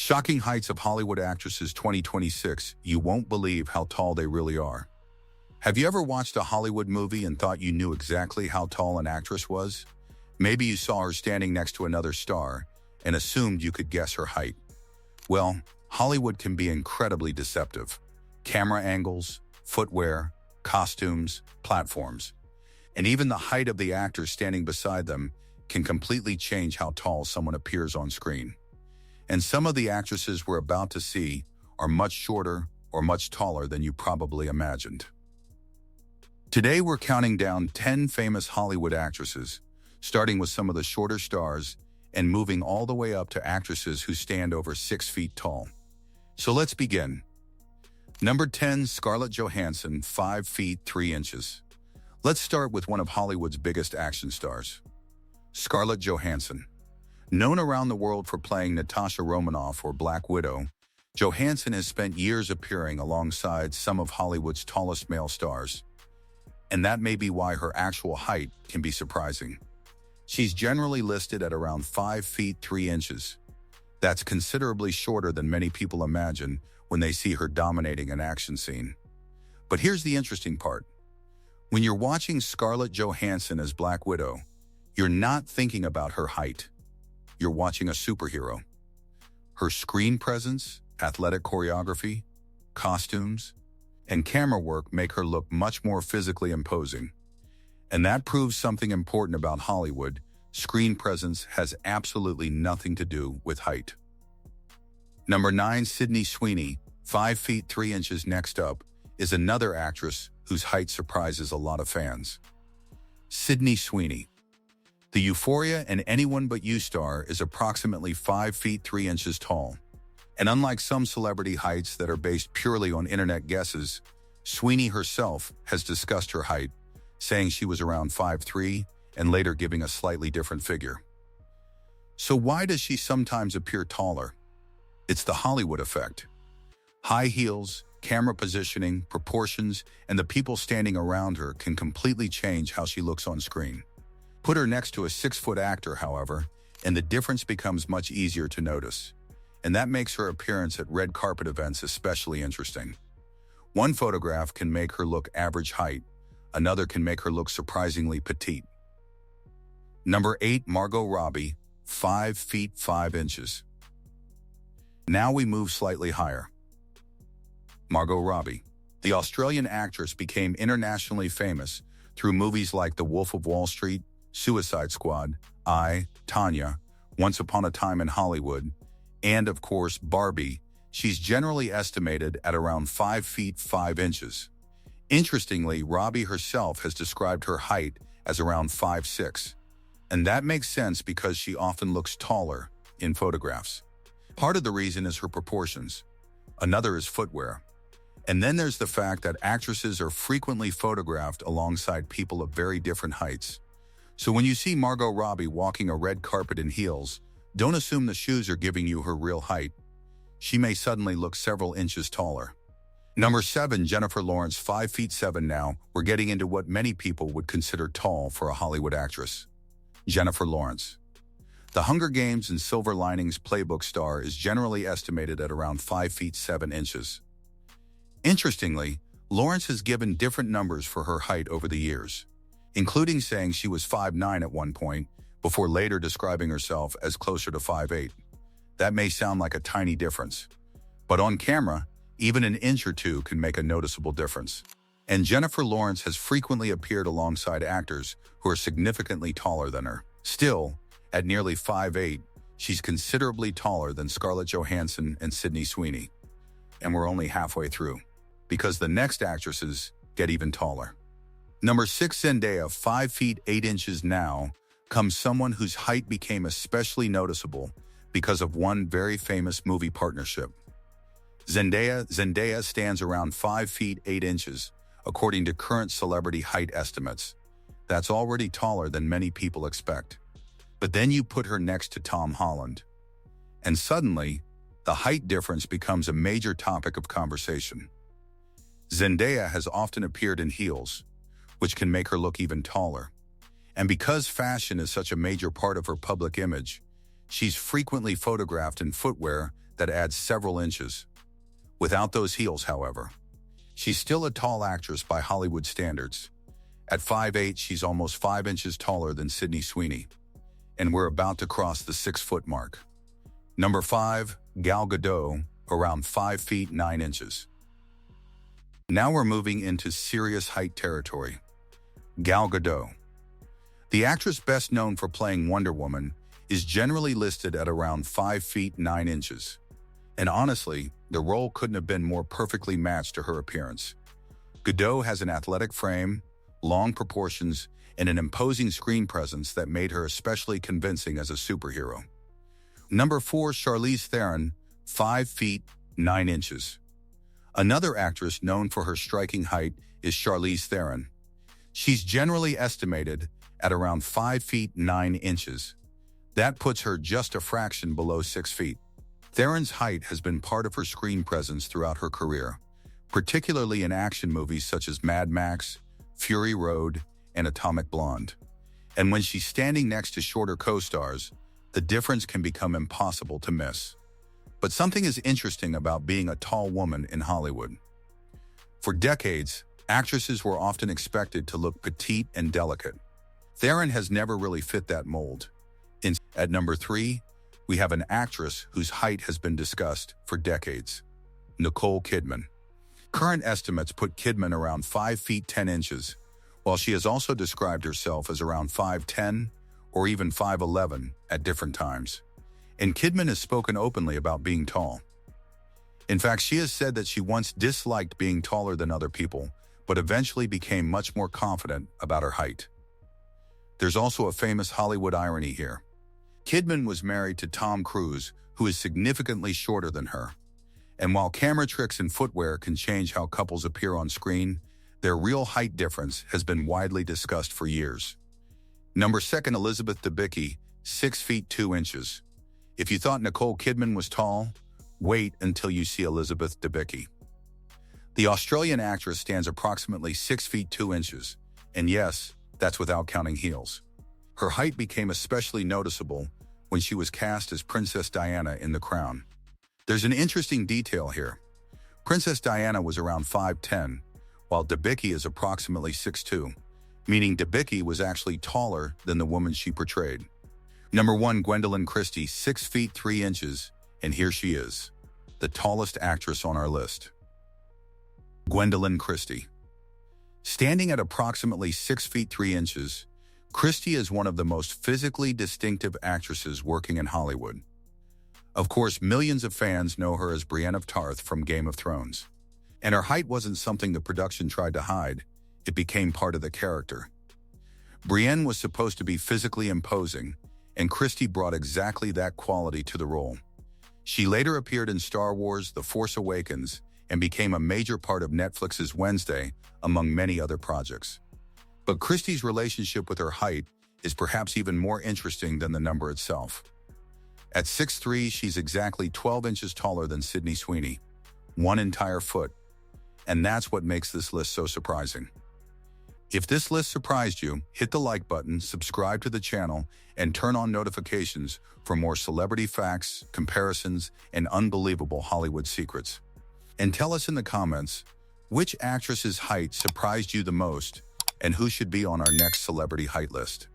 Shocking heights of Hollywood actresses 2026. You won't believe how tall they really are. Have you ever watched a Hollywood movie and thought you knew exactly how tall an actress was? Maybe you saw her standing next to another star and assumed you could guess her height. Well, Hollywood can be incredibly deceptive. Camera angles, footwear, costumes, platforms, and even the height of the actor standing beside them can completely change how tall someone appears on screen. And some of the actresses we're about to see are much shorter or much taller than you probably imagined. Today we're counting down 10 famous Hollywood actresses, starting with some of the shorter stars and moving all the way up to actresses who stand over 6 feet tall. So let's begin. Number 10, Scarlett Johansson, 5 feet 3 inches. Let's start with one of Hollywood's biggest action stars, Scarlett Johansson. Known around the world for playing Natasha Romanoff or Black Widow, Johansson has spent years appearing alongside some of Hollywood's tallest male stars. And that may be why her actual height can be surprising. She's generally listed at around 5 feet 3 inches. That's considerably shorter than many people imagine when they see her dominating an action scene. But here's the interesting part. When you're watching Scarlett Johansson as Black Widow, you're not thinking about her height. You're watching a superhero. Her screen presence, athletic choreography, costumes, and camera work make her look much more physically imposing. And that proves something important about Hollywood. Screen presence has absolutely nothing to do with height. Number 9, Sydney Sweeney, 5 feet 3 inches. Next up is another actress whose height surprises a lot of fans. Sydney Sweeney. The Euphoria and Anyone But You star is approximately 5 feet 3 inches tall. And unlike some celebrity heights that are based purely on internet guesses, Sweeney herself has discussed her height, saying she was around 5'3", and later giving a slightly different figure. So why does she sometimes appear taller? It's the Hollywood effect. High heels, camera positioning, proportions, and the people standing around her can completely change how she looks on screen. Put her next to a 6-foot actor, however, and the difference becomes much easier to notice. And that makes her appearance at red carpet events especially interesting. One photograph can make her look average height, another can make her look surprisingly petite. Number 8, Margot Robbie, 5 feet 5 inches. Now we move slightly higher. Margot Robbie. The Australian actress became internationally famous through movies like The Wolf of Wall Street, Suicide Squad, I, Tanya, Once Upon a Time in Hollywood, and of course Barbie. She's generally estimated at around 5 feet 5 inches. Interestingly, Robbie herself has described her height as around 5'6", and that makes sense because she often looks taller in photographs. Part of the reason is her proportions. Another is footwear. And then there's the fact that actresses are frequently photographed alongside people of very different heights. So when you see Margot Robbie walking a red carpet in heels, don't assume the shoes are giving you her real height. She may suddenly look several inches taller. Number 7, Jennifer Lawrence, 5 feet 7. Now, we're getting into what many people would consider tall for a Hollywood actress. Jennifer Lawrence. The Hunger Games and Silver Linings Playbook star is generally estimated at around 5 feet 7 inches. Interestingly, Lawrence has given different numbers for her height over the years, including saying she was 5'9" at one point, before later describing herself as closer to 5'8". That may sound like a tiny difference, but on camera, even an inch or two can make a noticeable difference. And Jennifer Lawrence has frequently appeared alongside actors who are significantly taller than her. Still, at nearly 5'8", she's considerably taller than Scarlett Johansson and Sydney Sweeney. And we're only halfway through, because the next actresses get even taller. Number 6, Zendaya, 5 feet 8 inches. Now comes someone whose height became especially noticeable because of one very famous movie partnership. Zendaya stands around 5 feet 8 inches, according to current celebrity height estimates. That's already taller than many people expect. But then you put her next to Tom Holland, and suddenly, the height difference becomes a major topic of conversation. Zendaya has often appeared in heels, which can make her look even taller. And because fashion is such a major part of her public image, she's frequently photographed in footwear that adds several inches. Without those heels, however, she's still a tall actress by Hollywood standards. At 5'8", she's almost 5 inches taller than Sydney Sweeney, and we're about to cross the 6-foot mark. Number 5, Gal Gadot, around 5 feet 9 inches. Now we're moving into serious height territory. Gal Gadot. The actress best known for playing Wonder Woman is generally listed at around 5 feet 9 inches. And honestly, the role couldn't have been more perfectly matched to her appearance. Gadot has an athletic frame, long proportions, and an imposing screen presence that made her especially convincing as a superhero. Number 4, Charlize Theron, 5 feet 9 inches. Another actress known for her striking height is Charlize Theron. She's generally estimated at around 5 feet 9 inches. That puts her just a fraction below 6 feet. Theron's height has been part of her screen presence throughout her career, particularly in action movies such as Mad Max, Fury Road, and Atomic Blonde. And when she's standing next to shorter co-stars, the difference can become impossible to miss. But something is interesting about being a tall woman in Hollywood. For decades, actresses were often expected to look petite and delicate. Theron has never really fit that mold. At number 3, we have an actress whose height has been discussed for decades. Nicole Kidman. Current estimates put Kidman around 5 feet 10 inches, while she has also described herself as around 5'10" or even 5'11" at different times. And Kidman has spoken openly about being tall. In fact, she has said that she once disliked being taller than other people, but eventually became much more confident about her height. There's also a famous Hollywood irony here. Kidman was married to Tom Cruise, who is significantly shorter than her. And while camera tricks and footwear can change how couples appear on screen, their real height difference has been widely discussed for years. Number 2, Elizabeth Debicki, 6 feet 2 inches. If you thought Nicole Kidman was tall, wait until you see Elizabeth Debicki. The Australian actress stands approximately 6 feet 2 inches, and yes, that's without counting heels. Her height became especially noticeable when she was cast as Princess Diana in The Crown. There's an interesting detail here. Princess Diana was around 5'10", while Debicki is approximately 6'2", meaning Debicki was actually taller than the woman she portrayed. Number 1, Gwendoline Christie, 6 feet 3 inches, and here she is, the tallest actress on our list. Gwendoline Christie. Standing at approximately 6 feet 3 inches, Christie is one of the most physically distinctive actresses working in Hollywood. Of course, millions of fans know her as Brienne of Tarth from Game of Thrones. And her height wasn't something the production tried to hide, it became part of the character. Brienne was supposed to be physically imposing, and Christie brought exactly that quality to the role. She later appeared in Star Wars: The Force Awakens and became a major part of Netflix's Wednesday, among many other projects. But Christie's relationship with her height is perhaps even more interesting than the number itself. At 6'3", she's exactly 12 inches taller than Sydney Sweeney, 1 entire foot. And that's what makes this list so surprising. If this list surprised you, hit the like button, subscribe to the channel, and turn on notifications for more celebrity facts, comparisons, and unbelievable Hollywood secrets. And tell us in the comments, which actress's height surprised you the most, and who should be on our next celebrity height list?